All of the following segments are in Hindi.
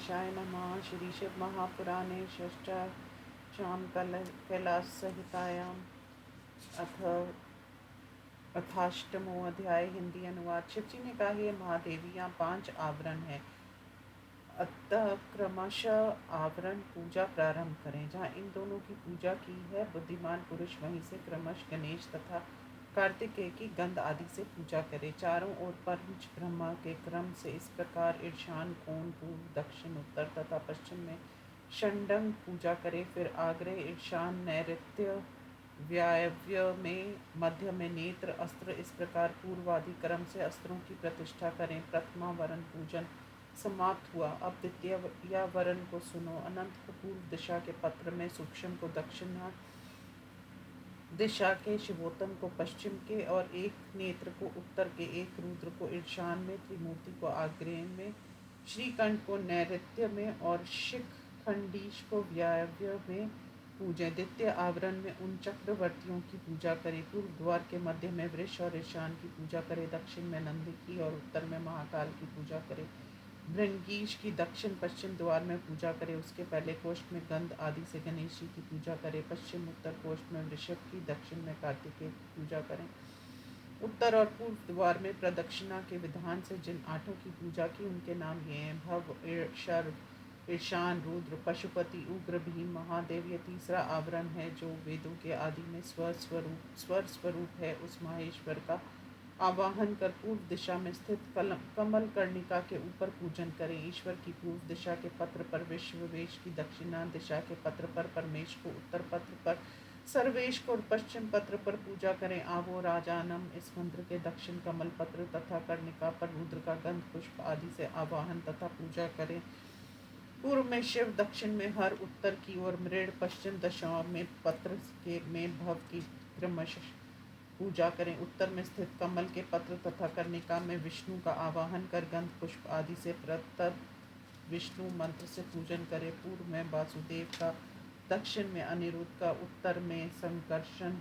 गणेशाय नमः। श्री शिव महापुराणे षष्ठायां कैलास संहितायां अथ अथाष्टमो अध्याय। हिंदी अनुवाद। शिवजी ने कहा, हे महादेवी, यहाँ 5 आवरण है, अतः क्रमशः आवरण पूजा प्रारंभ करें। जहाँ इन दोनों की पूजा की है, बुद्धिमान पुरुष वहीं से क्रमशः गणेश तथा कार्तिकेय की गंध आदि से पूजा करे। चारों ओर पंच ब्रह्मा के क्रम से इस प्रकार ईशान कोण, पूर्व, दक्षिण, उत्तर तथा पश्चिम में षंडंग पूजा करे। फिर आग्रह, ईशान, नैऋत्य, वायव्य में, मध्य में नेत्र, अस्त्र, इस प्रकार पूर्वादि क्रम से अस्त्रों की प्रतिष्ठा करें। प्रथमा वरण पूजन समाप्त हुआ। अब द्वितीय वरण को सुनो। अनंत को पूर्व दिशा के पत्र में, सूक्ष्म को दक्षिण दिशा के, शिवोत्तम को पश्चिम के और एक नेत्र को उत्तर के, एक रुद्र को ईशान में, त्रिमूर्ति को आग्नेय में, श्रीकंठ को नैऋत्य में और शिखंडीश को वायव्य में पूजें। द्वितीय आवरण में उन चक्रवर्तियों की पूजा करें। पूर्व द्वार के मध्य में वृष और ईशान की पूजा करें। दक्षिण में नंदी की और उत्तर में महाकाल की पूजा करें। भृंगीश की दक्षिण पश्चिम द्वार में पूजा करे। उसके पहले कोष्ठ में गंध आदि से गणेश जी की पूजा करे। पश्चिम उत्तर कोष्ठ में वृषभ की, दक्षिण में कार्तिकेय की पूजा करें। उत्तर और पूर्व द्वार में प्रदक्षिणा के विधान से जिन 8 की पूजा की, उनके नाम ये हैं: भव, शर्व, ईशान, रुद्र, पशुपति, उग्र, भीम, महादेव। ये तीसरा आवरण है जो वेदों के आदि में स्वर स्वरूप है। उस महेश्वर का आवाहन कर पूर्व दिशा में स्थित कमल कर्णिका के ऊपर पूजन करें। ईश्वर की पूर्व दिशा के पत्र पर विश्ववेश की, दक्षिणा दिशा के पत्र पर परमेश को, उत्तर पत्र पर सर्वेश को और पश्चिम पत्र पर पूजा करें। आवो राजानम, इस मंत्र के दक्षिण कमल पत्र तथा कर्णिका पर रुद्र का गंध पुष्प आदि से आवाहन तथा पूजा करें। पूर्व में शिव, दक्षिण में हर, उत्तर की ओर मृड, पश्चिम दिशाओं में पत्र के में भव की क्रमशः पूजा करें। उत्तर में स्थित कमल के पत्र तथा कर्णिका में विष्णु का आवाहन कर गंध पुष्प आदि से प्रतत विष्णु मंत्र से पूजन करें। पूर्व में वासुदेव का, दक्षिण में अनिरुद्ध का, उत्तर में संकर्षण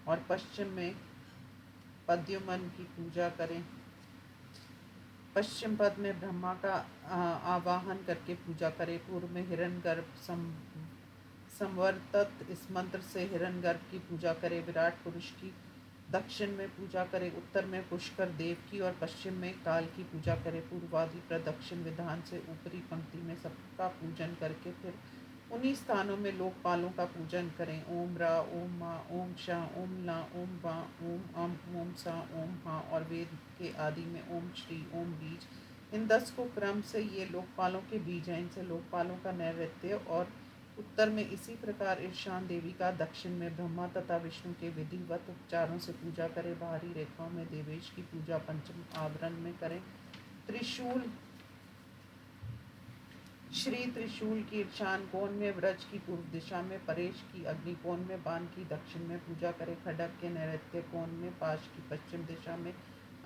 और पश्चिम में पद्युमन की पूजा करें। पश्चिम पद में ब्रह्मा का आवाहन करके पूजा करें। पूर्व में हिरण्यगर्भ संवर्तत, इस मंत्र से हिरण्यगर्भ की पूजा करें। विराट पुरुष की दक्षिण में पूजा करें। उत्तर में पुष्कर देव की और पश्चिम में काल की पूजा करें। पूर्वादि प्रदक्षिण विधान से ऊपरी पंक्ति में सबका पूजन करके फिर उन्हीं स्थानों में लोकपालों का पूजन करें। ओम रा, ओम मा, ओम शा, ओम ला, ओम वा, ओम अम, ओम सा, ओम हा और वेद के आदि में ओम श्री, ओम बीज। इन 10 को क्रम से ये लोकपालों के बीज हैं। इनसे लोकपालों का नैऋत्य और उत्तर में इसी प्रकार ईशान देवी का, दक्षिण में ब्रह्मा तथा विष्णु के विधिवत उपचारों से पूजा करें। बाहरी रेखाओं में देवेश की पूजा पंचम आवरण में करें। त्रिशूल, श्री त्रिशूल की ईशान कोण में, व्रज की पूर्व दिशा में, परेश की अग्नि कोण में, बाण की दक्षिण में पूजा करें। खड्ग के नैऋत्य कोण में, पाश की पश्चिम दिशा में,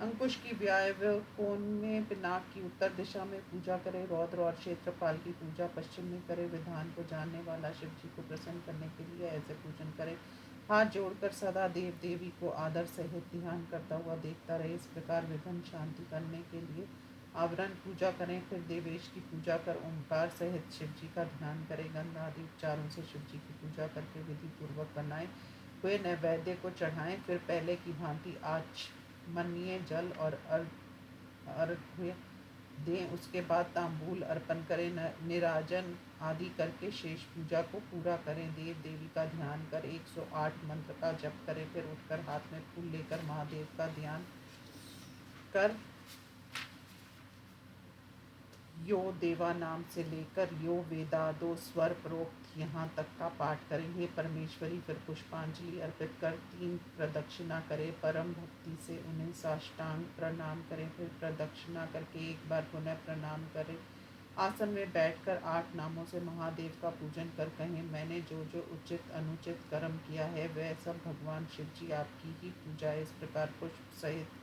अंकुश की वायव्य कोण में, पिनाक की उत्तर दिशा में पूजा करें। रौद्र और क्षेत्रपाल की पूजा पश्चिम में करें। विधान को जानने वाला शिव जी को प्रसन्न करने के लिए ऐसे पूजन करें। हाथ जोड़कर सदा देव देवी को आदर सहित ध्यान करता हुआ देखता रहे। इस प्रकार विघ्न शांति करने के लिए आवरण पूजा करें। फिर देवेश की पूजा कर ओंकार सहित शिव जी का ध्यान करें। गंध आदि उपचारों से शिव जी की पूजा करके विधि पूर्वक बनाए हुए नैवेद्य को चढ़ाएं। फिर पहले की भांति आचमनीय जल और अर्घ्य दें। उसके बाद तांबूल अर्पण करें। निराजन आदि करके शेष पूजा को पूरा करें। देव देवी का ध्यान कर 108 मंत्र का जप करें। फिर उठकर हाथ में फूल लेकर महादेव का ध्यान कर यो देवा नाम से लेकर यो वेदादो स्वर प्रोक्त यहाँ तक का पाठ करें। हे परमेश्वरी, फिर पुष्पांजलि अर्पित कर 3 प्रदक्षिणा करें। परम भक्ति से उन्हें साष्टांग प्रणाम करें। फिर प्रदक्षिणा करके एक बार पुनः प्रणाम करें। आसन में बैठकर 8 नामों से महादेव का पूजन कर कहें, मैंने जो जो उचित अनुचित कर्म किया है वह सब भगवान शिव जी आपकी ही पूजा है। इस प्रकार पुष्प सहित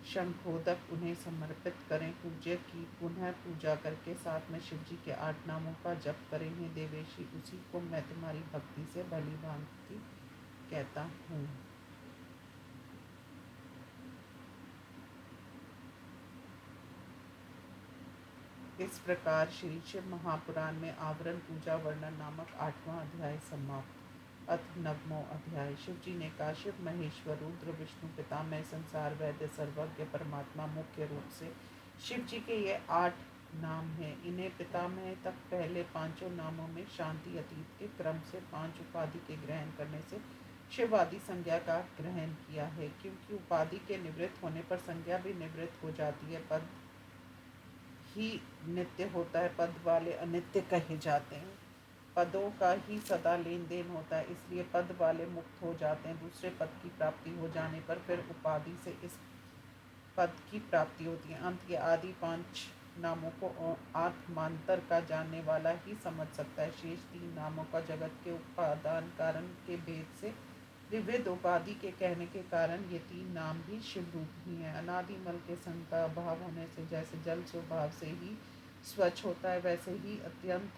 शंखोदक उन्हें समर्पित करें। पूज्य की पुनः पूजा करके साथ में शिव जी के 8 नामों का जप करें। हे देवेशी, उसी को मैं तुम्हारी भक्ति से भली भांति कहता हूँ। इस प्रकार श्री शिव महापुराण में आवरण पूजा वर्णन नामक 8वां अध्याय समाप्त। अथ 9वां अध्याय। शिव जी ने कहा, शिव महेश्वर रुद्र विष्णु पितामह संसार वैद्य सर्वज्ञ परमात्मा। मुख्य रूप से शिव जी के ये 8 नाम हैं। इन्हें पितामह तक पहले 5 नामों में शांति अतीत के क्रम से 5 उपाधि के ग्रहण करने से शिव आदि संज्ञा का ग्रहण किया है, क्योंकि उपाधि के निवृत्त होने पर संज्ञा भी निवृत्त हो जाती है। पद ही नित्य होता है, पद वाले अनित्य कहे जाते हैं। पदों का ही सदा लेन देन होता है, इसलिए पद वाले मुक्त हो जाते हैं। दूसरे पद की प्राप्ति हो जाने पर फिर उपाधि से इस पद की प्राप्ति होती है। अंत के आदि 5 नामों को आत्मांतर का जानने वाला ही समझ सकता है। शेष 3 नामों का जगत के उपादान कारण के भेद से विविध उपाधि के कहने के कारण ये 3 नाम भी शिव रूप ही हैं। अनादि मल के संग का अभाव होने से जैसे जल स्वभाव से ही स्वच्छ होता है, वैसे ही अत्यंत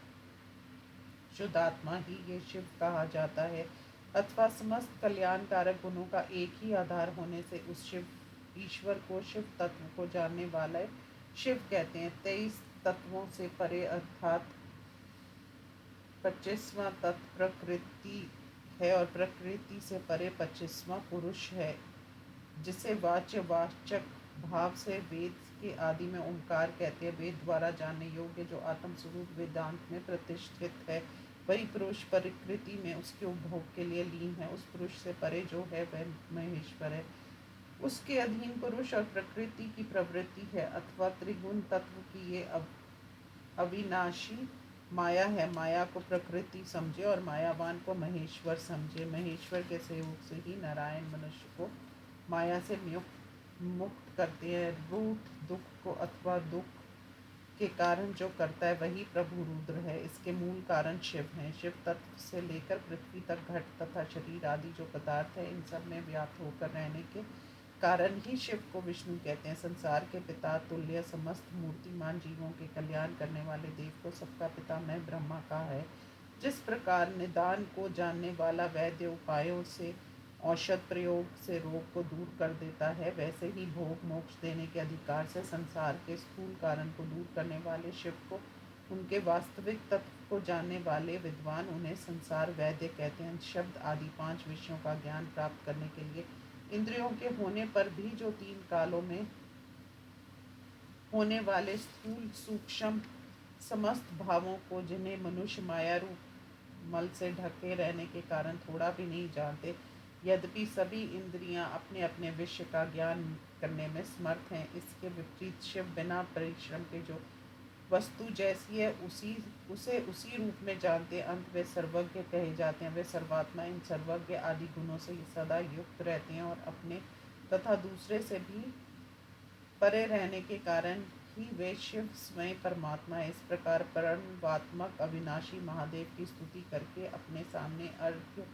शुद्ध आत्मा ही ये शिव कहा जाता है। अथवा समस्त कल्याणकारक गुणों का एक ही आधार होने से उस शिव ईश्वर को, शिव तत्व को जानने वाले शिव कहते हैं। 23 तत्वों से परे अर्थात 25वां तत्व प्रकृति है और प्रकृति से परे 25वां पुरुष है, जिसे वाच्य वाचक भाव से वेद के आदि में ओंकार कहते हैं। वेद द्वारा जानने योग्य जो आत्म स्वरूप वेदांत में प्रतिष्ठित है, वही पुरुष प्रकृति में उसके उपभोग के लिए लीन है। उस पुरुष से परे जो है वह महेश्वर है। उसके अधीन पुरुष और प्रकृति की प्रवृत्ति है, अथवा त्रिगुण तत्व की ये अविनाशी माया है। माया को प्रकृति समझे और मायावान को महेश्वर समझे। महेश्वर के सहयोग से ही नारायण मनुष्य को माया से मुक्त करते हैं। रूठ दुख को अथवा दुख के कारण जो करता है वही प्रभु रुद्र है। इसके मूल कारण शिव हैं। शिव तत्व से लेकर पृथ्वी तक घट तथा शरीर आदि जो पदार्थ है, इन सब में व्याप्त होकर रहने के कारण ही शिव को विष्णु कहते हैं। संसार के पिता तुल्य समस्त मूर्तिमान जीवों के कल्याण करने वाले देव को सबका पितामह ब्रह्मा का है। जिस प्रकार निदान को जानने वाला वैद्य उपायों से औषध प्रयोग से रोग को दूर कर देता है, वैसे ही भोग मोक्ष देने के अधिकार से संसार के स्थूल कारण को दूर करने वाले शिव को, उनके वास्तविक तत्व को जानने वाले विद्वान उन्हें संसार वैद्य कहते हैं। शब्द आदि 5 विषयों का ज्ञान प्राप्त करने के लिए इंद्रियों के होने पर भी जो 3 कालों में होने वाले स्थूल सूक्ष्म समस्त भावों को, जिन्हें मनुष्य माया रूप मल से ढके रहने के कारण थोड़ा भी नहीं जानते, यद्यपि सभी इंद्रियां अपने अपने विषय का ज्ञान करने में समर्थ हैं, इसके विपरीत शिव बिना परिश्रम के जो वस्तु जैसी है उसे उसी रूप में जानते। अंत वे सर्वज्ञ कहे जाते हैं। वे सर्वात्मा इन सर्वज्ञ आदि गुणों से सदा युक्त रहते हैं और अपने तथा दूसरे से भी परे रहने के कारण ही वे शिव स्वयं परमात्मा है। इस प्रकार परमात्मक अविनाशी महादेव की स्तुति करके अपने सामने अर्घ्य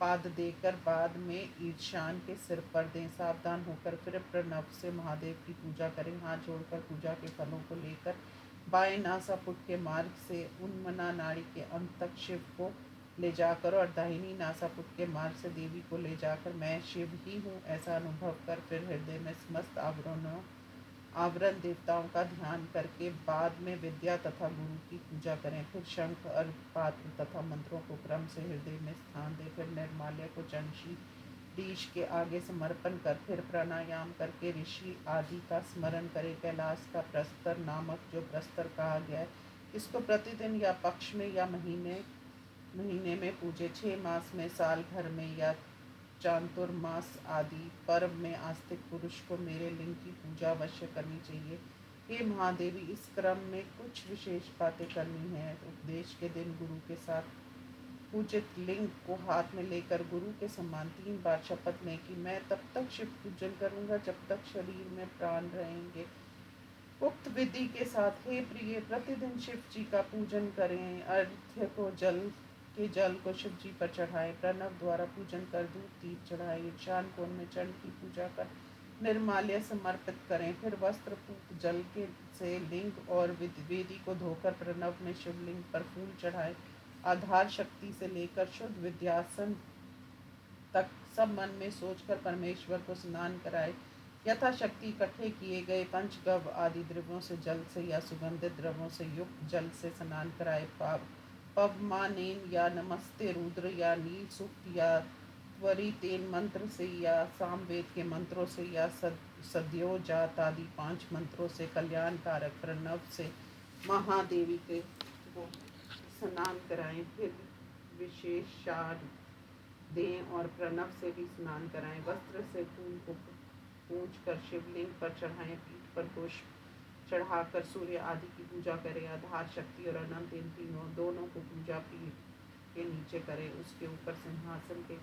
पाद देकर बाद में ईशान के सिर पर दें। सावधान होकर फिर प्रणव से महादेव की पूजा करें। हाथ जोड़कर पूजा के फलों को लेकर बाएं नासापुट के मार्ग से उन्मना नाड़ी के अंत तक शिव को ले जाकर और दाहिनी नासापुट के मार्ग से देवी को ले जाकर मैं शिव ही हूँ ऐसा अनुभव कर फिर हृदय में समस्त आवरण देवताओं का ध्यान करके बाद में विद्या तथा गुरु की पूजा करें। फिर शंख अर्घ पात्र तथा मंत्रों को क्रम से हृदय में स्थान दे। फिर निर्माल्य को चंशी ऋषि के आगे समर्पण कर फिर प्राणायाम करके ऋषि आदि का स्मरण करें। कैलाश का प्रस्तर नामक जो प्रस्तर कहा गया है, इसको प्रतिदिन या पक्ष में या महीने में पूजे। 6 मास में, साल भर में या चातुर्मास आदि पर्व में आस्तिक पुरुष को मेरे लिंग की पूजा अवश्य करनी चाहिए। हे महादेवी, इस क्रम में कुछ विशेष बातें करनी है। उपदेश के दिन गुरु के साथ पूजित लिंग को हाथ में लेकर गुरु के समान 3 बार शपथ लें कि मैं तब तक शिव पूजन करूंगा जब तक शरीर में प्राण रहेंगे। उक्त विधि के साथ हे प्रिय, प्रतिदिन शिव जी का पूजन करें। अर्घ्य को जल को शिव जी पर चढ़ाएं। प्रणव द्वारा पूजन कर दूध दीप चढ़ाएं। ईशान कोण में चंड की पूजा कर निर्माल्य समर्पित करें। फिर वस्त्र पूत जल के से लिंग और वेदी को धोकर प्रणव में शिवलिंग पर फूल चढ़ाएं। आधार शक्ति से लेकर शुद्ध विद्यासन तक सब मन में सोचकर परमेश्वर को स्नान कराए। यथाशक्ति इकट्ठे किए गए पंचगव्य आदि द्रव्यों से जल से या सुगंधित द्रव्यों से युक्त जल से स्नान कराए। पवमानेन या नमस्ते रुद्र या नील सूक्त या त्वरितेन मंत्र से या सामवेद के मंत्रों से या सद्योजात आदि 5 मंत्रों से कल्याण कारक प्रणव से महादेवी के को स्नान कराएं। फिर विशेषाद दें और प्रणव से भी स्नान कराएं। वस्त्र से फूल को पूछ कर शिवलिंग पर चढ़ाएं। पीठ पर पुष्प चढ़ाकर सूर्य आदि की पूजा करें। आधार शक्ति और अनंत इन तीनों दोनों को पूजा पीठ के नीचे करें। उसके ऊपर सिंहासन के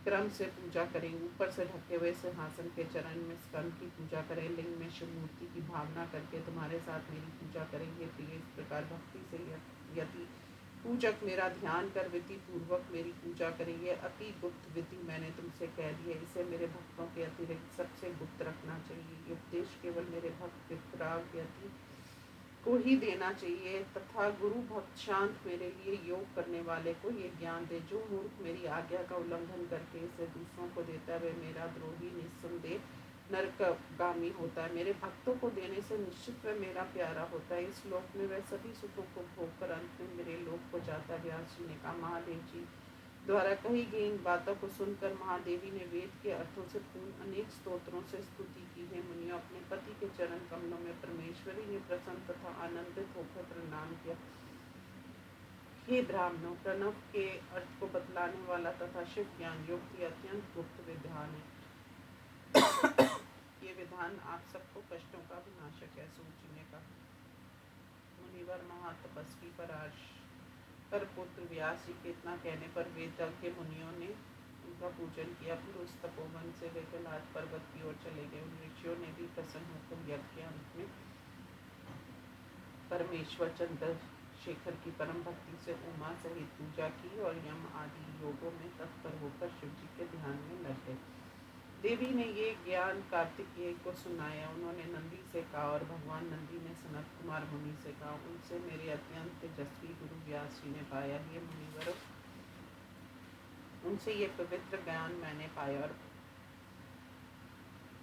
क्रम से पूजा करें। ऊपर से ढके हुए सिंहासन के चरण में स्कंद की पूजा करें। लिंग में शिव मूर्ति की भावना करके तुम्हारे साथ मेरी पूजा करेंगे। प्रिय, इस प्रकार भक्ति से यदि पूजक मेरा ध्यान कर विधि पूर्वक मेरी पूजा करेंगे। अति गुप्त विधि मैंने तुमसे कह दी है, इसे मेरे भक्तों के अतिरिक्त सबसे गुप्त रखना चाहिए। ये उपदेश केवल मेरे भक्त विप्राव्यति को ही देना चाहिए तथा गुरु भक्त शांत मेरे लिए योग करने वाले को ये ज्ञान दे। जो मूर्ख मेरी आज्ञा का उल्लंघन करके इसे दूसरों को देता है वह मेरा द्रोही निस्संदेह नरकगामी होता है। मेरे भक्तों को देने से निश्चित वह मेरा प्यारा होता है। इस लोक में वह सभी सुखों को भोग कर अंत में मेरे लोक को जाता है। व्यास जी ने कहा, महादेव जी द्वारा कही गई इन बातों को सुनकर महादेवी ने वेद के अर्थों से पूर्ण अनेक स्तोत्रों से स्तुति की है। मुनियों, अपने पति के चरण कमलों में परमेश्वरी ने प्रसन्न तथा आनंदित होकर प्रणाम किया। हे ब्राह्मणों, प्रणव के अर्थ को बतलाने वाला तथा शिव ज्ञान योग अत्यंत गुप्त विधान है। ये विधान आप सबको कष्टों का विनाशक है। सूची ने कहा, मुनिवर महातपस्वी पर पुत्र व्यास जी के इतना कहने पर वेदज्ञ मुनियों ने उनका पूजन किया। फिर उस तपोवन से वे कैलाश पर्वत की ओर चले गए। उन ऋषियों ने भी प्रसन्न होकर यज्ञ के अंत में परमेश्वर चंद्रशेखर की परम भक्ति से उमा सहित पूजा की और यम आदि योगों में तत्पर होकर शिव जी के ध्यान में लग गए। देवी ने ये ज्ञान कार्तिकेय को सुनाया। उन्होंने नंदी से कहा और भगवान नंदी ने सनत कुमार मुनि से कहा। उनसे मेरे अत्यंत तेजस्वी गुरु व्यास जी ने पाया। ये मुनिवर, उनसे ये पवित्र ज्ञान मैंने पाया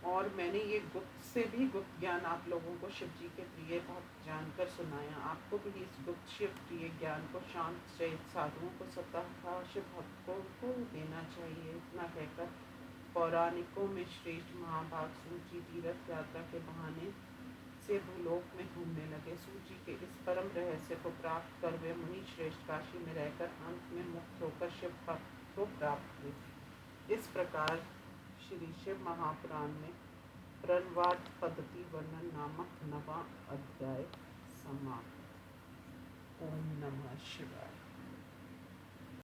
और मैंने ये गुप्त से भी गुप्त ज्ञान आप लोगों को शिव जी के प्रिय भक्त जानकर सुनाया। आपको भी इस गुप्त शिव प्रिय ज्ञान को शांत चेत साधुओं को सतः शिव भक्तों को देना चाहिए। इतना कहकर पौराणिकों में श्रेष्ठ महाभाग सूची तीर्थ यात्रा के बहाने से भूलोक में घूमने लगे। सूची के इस परम रहस्य को प्राप्त कर वे मुनि श्रेष्ठ काशी में रहकर अंत में मुक्त होकर शिव भक्त को प्राप्त हुए। इस प्रकार श्री शिव महापुराण में प्रणवार्थ पद्धति वर्णन नामक 9वां अध्याय समाप्त। ओम नमः शिवाय।